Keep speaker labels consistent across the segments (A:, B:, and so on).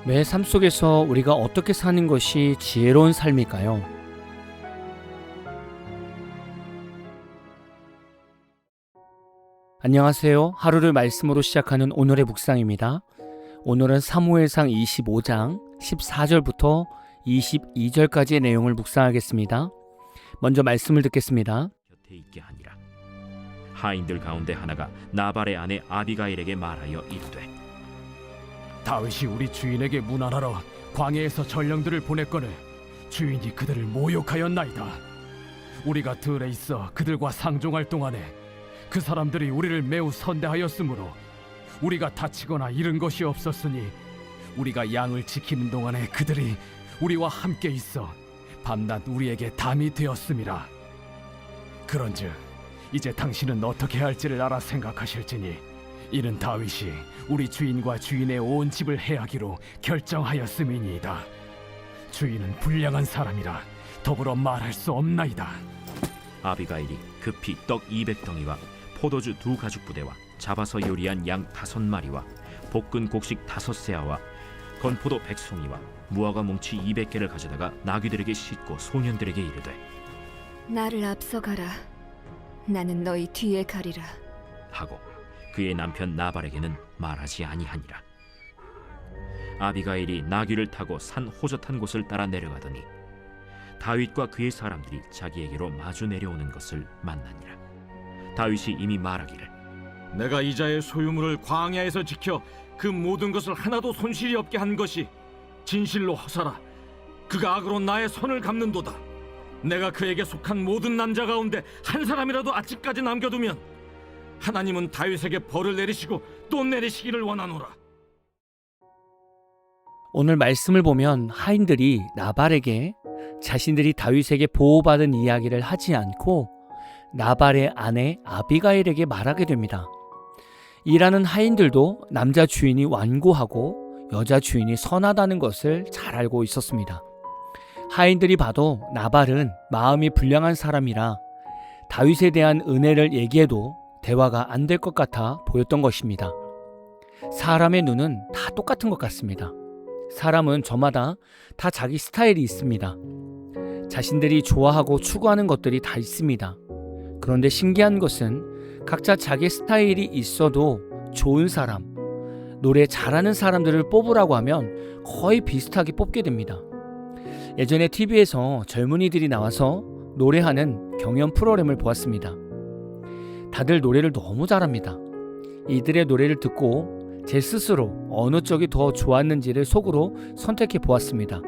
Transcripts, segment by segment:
A: 매 삶 속에서 우리가 어떻게 사는 것이 지혜로운 삶일까요? 안녕하세요. 하루를 말씀으로 시작하는 오늘의 묵상입니다. 오늘은 사무엘상 25장 14절부터 22절까지의 내용을 묵상하겠습니다. 먼저 말씀을 듣겠습니다.
B: 곁에 있게 하니라. 하인들 가운데 하나가 나발의 아내 아비가일에게 말하여 이르되,
C: 다윗이 우리 주인에게 문안하러 광야에서 전령들을 보냈거늘 주인이 그들을 모욕하였나이다. 우리가 들에 있어 그들과 상종할 동안에 그 사람들이 우리를 매우 선대하였으므로 우리가 다치거나 잃은 것이 없었으니 우리가 양을 지키는 동안에 그들이 우리와 함께 있어 밤낮 우리에게 담이 되었음이라. 그런즉 이제 당신은 어떻게 할지를 알아 생각하실지니 이는 다윗이 우리 주인과 주인의 온 집을 해하기로 결정하였음이니이다. 주인은 불량한 사람이라 더불어 말할 수 없나이다.
B: 아비가일이 급히 떡 200덩이와 포도주 2가죽부대와 잡아서 요리한 양 5마리와 볶은 곡식 5세아와 건포도 100송이와 무화과 뭉치 200개를 가져다가 나귀들에게 싣고 소년들에게 이르되,
D: 나를 앞서가라. 나는 너희 뒤에 가리라.
B: 하고 그의 남편 나발에게는 말하지 아니하니라. 아비가일이 나귀를 타고 산 호젓한 곳을 따라 내려가더니 다윗과 그의 사람들이 자기에게로 마주 내려오는 것을 만나니라. 다윗이 이미 말하기를,
E: 내가 이자의 소유물을 광야에서 지켜 그 모든 것을 하나도 손실이 없게 한 것이 진실로 허사라. 그가 악으로 나의 선을 갚는도다. 내가 그에게 속한 모든 남자 가운데 한 사람이라도 아직까지 남겨두면 하나님은 다윗에게 벌을 내리시고 또 내리시기를 원하노라.
A: 오늘 말씀을 보면 하인들이 나발에게 자신들이 다윗에게 보호받은 이야기를 하지 않고 나발의 아내 아비가일에게 말하게 됩니다. 일하는 하인들도 남자 주인이 완고하고 여자 주인이 선하다는 것을 잘 알고 있었습니다. 하인들이 봐도 나발은 마음이 불량한 사람이라 다윗에 대한 은혜를 얘기해도 대화가 안 될 것 같아 보였던 것입니다. 사람의 눈은 다 똑같은 것 같습니다. 사람은 저마다 다 자기 스타일이 있습니다. 자신들이 좋아하고 추구하는 것들이 다 있습니다. 그런데 신기한 것은 각자 자기 스타일이 있어도 좋은 사람, 노래 잘하는 사람들을 뽑으라고 하면 거의 비슷하게 뽑게 됩니다. 예전에 TV에서 젊은이들이 나와서 노래하는 경연 프로그램을 보았습니다. 다들 노래를 너무 잘합니다. 이들의 노래를 듣고 제 스스로 어느 쪽이 더 좋았는지를 속으로 선택해 보았습니다.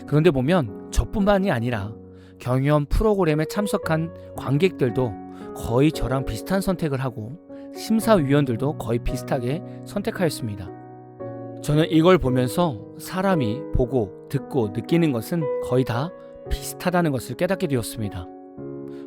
A: 그런데 보면 저뿐만이 아니라 경연 프로그램에 참석한 관객들도 거의 저랑 비슷한 선택을 하고 심사위원들도 거의 비슷하게 선택하였습니다. 저는 이걸 보면서 사람이 보고 듣고 느끼는 것은 거의 다 비슷하다는 것을 깨닫게 되었습니다.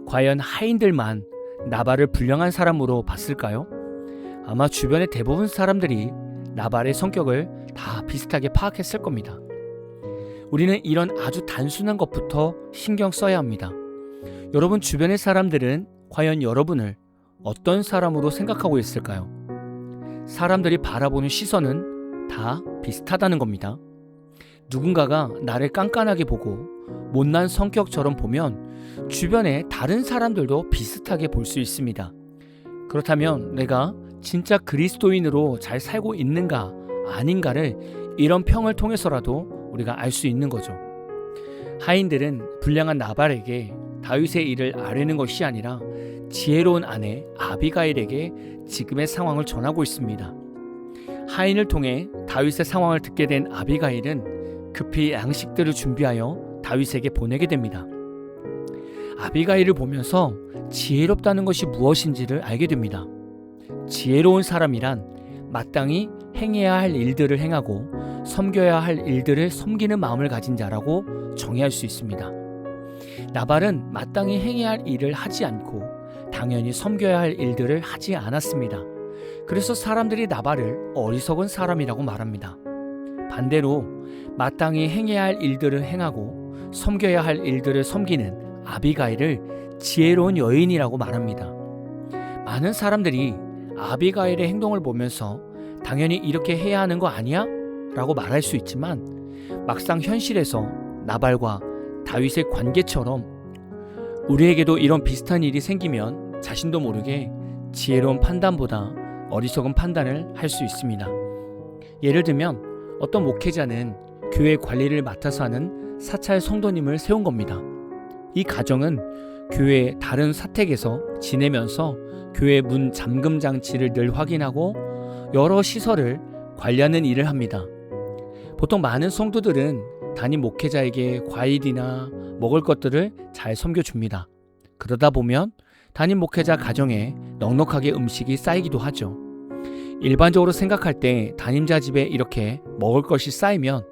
A: 과연 하인들만 나발을 불량한 사람으로 봤을까요? 아마 주변의 대부분 사람들이 나발의 성격을 다 비슷하게 파악했을 겁니다. 우리는 이런 아주 단순한 것부터 신경 써야 합니다. 여러분 주변의 사람들은 과연 여러분을 어떤 사람으로 생각하고 있을까요? 사람들이 바라보는 시선은 다 비슷하다는 겁니다. 누군가가 나를 깐깐하게 보고 못난 성격처럼 보면 주변의 다른 사람들도 비슷하게 볼 수 있습니다. 그렇다면 내가 진짜 그리스도인으로 잘 살고 있는가 아닌가를 이런 평을 통해서라도 우리가 알 수 있는 거죠. 하인들은 불량한 나발에게 다윗의 일을 아뢰는 것이 아니라 지혜로운 아내 아비가일에게 지금의 상황을 전하고 있습니다. 하인을 통해 다윗의 상황을 듣게 된 아비가일은 급히 양식들을 준비하여 다윗에게 보내게 됩니다. 아비가일을 보면서 지혜롭다는 것이 무엇인지를 알게 됩니다. 지혜로운 사람이란 마땅히 행해야 할 일들을 행하고 섬겨야 할 일들을 섬기는 마음을 가진 자라고 정의할 수 있습니다. 나발은 마땅히 행해야 할 일을 하지 않고 당연히 섬겨야 할 일들을 하지 않았습니다. 그래서 사람들이 나발을 어리석은 사람이라고 말합니다. 반대로 마땅히 행해야 할 일들을 행하고 섬겨야 할 일들을 섬기는 아비가일을 지혜로운 여인이라고 말합니다. 많은 사람들이 아비가일의 행동을 보면서 당연히 이렇게 해야 하는 거 아니야? 라고 말할 수 있지만 막상 현실에서 나발과 다윗의 관계처럼 우리에게도 이런 비슷한 일이 생기면 자신도 모르게 지혜로운 판단보다 어리석은 판단을 할 수 있습니다. 예를 들면 어떤 목회자는 교회 관리를 맡아서 하는 사찰 성도님을 세운 겁니다. 이 가정은 교회 다른 사택에서 지내면서 교회 문 잠금 장치를 늘 확인하고 여러 시설을 관리하는 일을 합니다. 보통 많은 성도들은 담임 목회자에게 과일이나 먹을 것들을 잘 섬겨줍니다. 그러다 보면 담임 목회자 가정에 넉넉하게 음식이 쌓이기도 하죠. 일반적으로 생각할 때 담임자 집에 이렇게 먹을 것이 쌓이면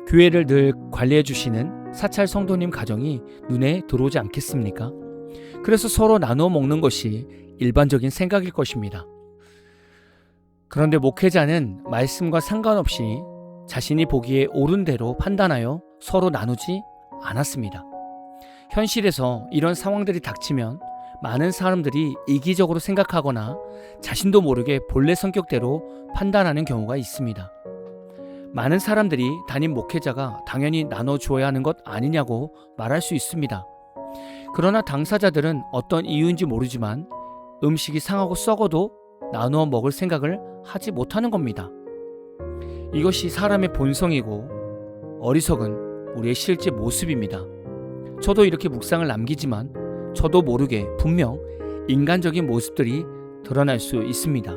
A: 교회를 늘 관리해 주시는 사찰 성도님 가정이 눈에 들어오지 않겠습니까? 그래서 서로 나누어 먹는 것이 일반적인 생각일 것입니다. 그런데 목회자는 말씀과 상관없이 자신이 보기에 옳은 대로 판단하여 서로 나누지 않았습니다. 현실에서 이런 상황들이 닥치면 많은 사람들이 이기적으로 생각하거나 자신도 모르게 본래 성격대로 판단하는 경우가 있습니다. 많은 사람들이 담임 목회자가 당연히 나눠주어야 하는 것 아니냐고 말할 수 있습니다. 그러나 당사자들은 어떤 이유인지 모르지만 음식이 상하고 썩어도 나누어 먹을 생각을 하지 못하는 겁니다. 이것이 사람의 본성이고 어리석은 우리의 실제 모습입니다. 저도 이렇게 묵상을 남기지만 저도 모르게 분명 인간적인 모습들이 드러날 수 있습니다.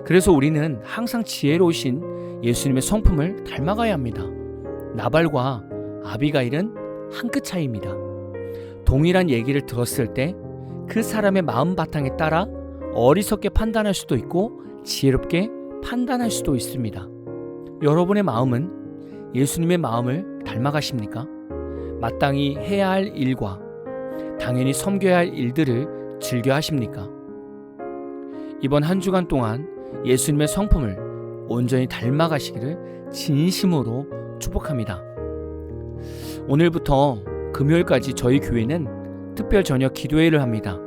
A: 그래서 우리는 항상 지혜로우신 예수님의 성품을 닮아가야 합니다. 나발과 아비가일은 한 끗 차이입니다. 동일한 얘기를 들었을 때 그 사람의 마음 바탕에 따라 어리석게 판단할 수도 있고 지혜롭게 판단할 수도 있습니다. 여러분의 마음은 예수님의 마음을 닮아가십니까? 마땅히 해야 할 일과 당연히 섬겨야 할 일들을 즐겨 하십니까? 이번 한 주간 동안 예수님의 성품을 온전히 닮아가시기를 진심으로 축복합니다. 오늘부터 금요일까지 저희 교회는 특별 저녁 기도회를 합니다.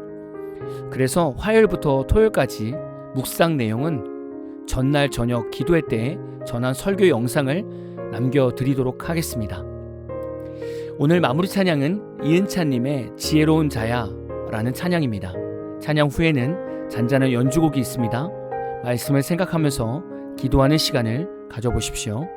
A: 그래서 화요일부터 토요일까지 묵상 내용은 전날 저녁 기도회 때 전한 설교 영상을 남겨드리도록 하겠습니다. 오늘 마무리 찬양은 이은찬님의 지혜로운 자야 라는 찬양입니다. 찬양 후에는 잔잔한 연주곡이 있습니다. 말씀을 생각하면서 기도하는 시간을 가져보십시오.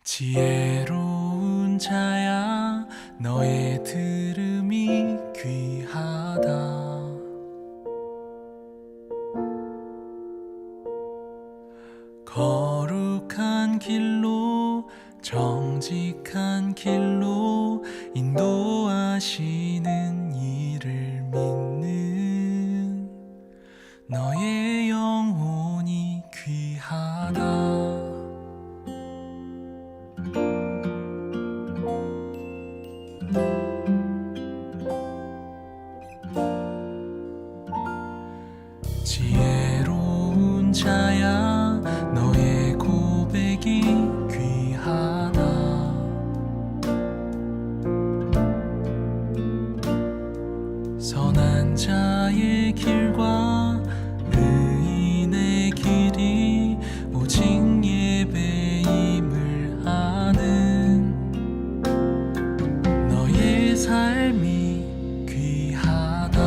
F: 지혜로운 자야 너의 들음이 귀하다. 거룩한 길로 정직한 길로 인도하시는 이를 믿는 너의 영혼이 귀하다. 지혜로운 자야 너의 고백이 귀하다. 선한 자의 길과 의인의 길이 오직 예배임을 아는 너의 삶이 귀하다.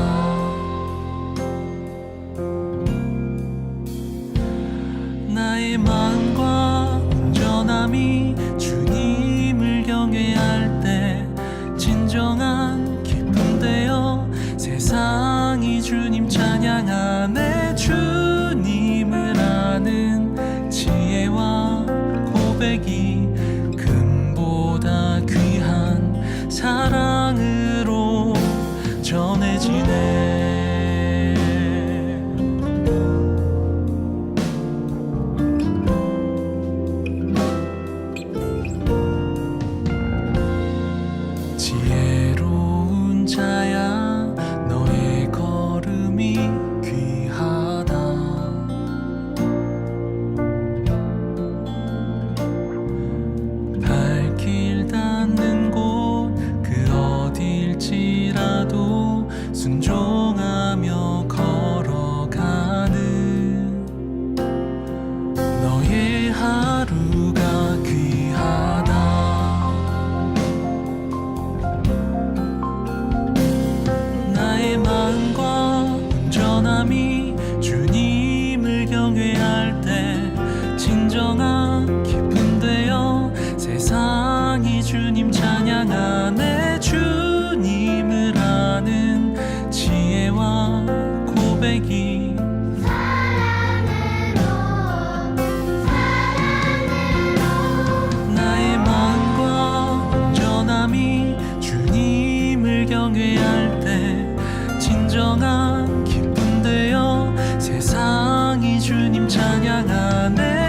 F: 찬양하네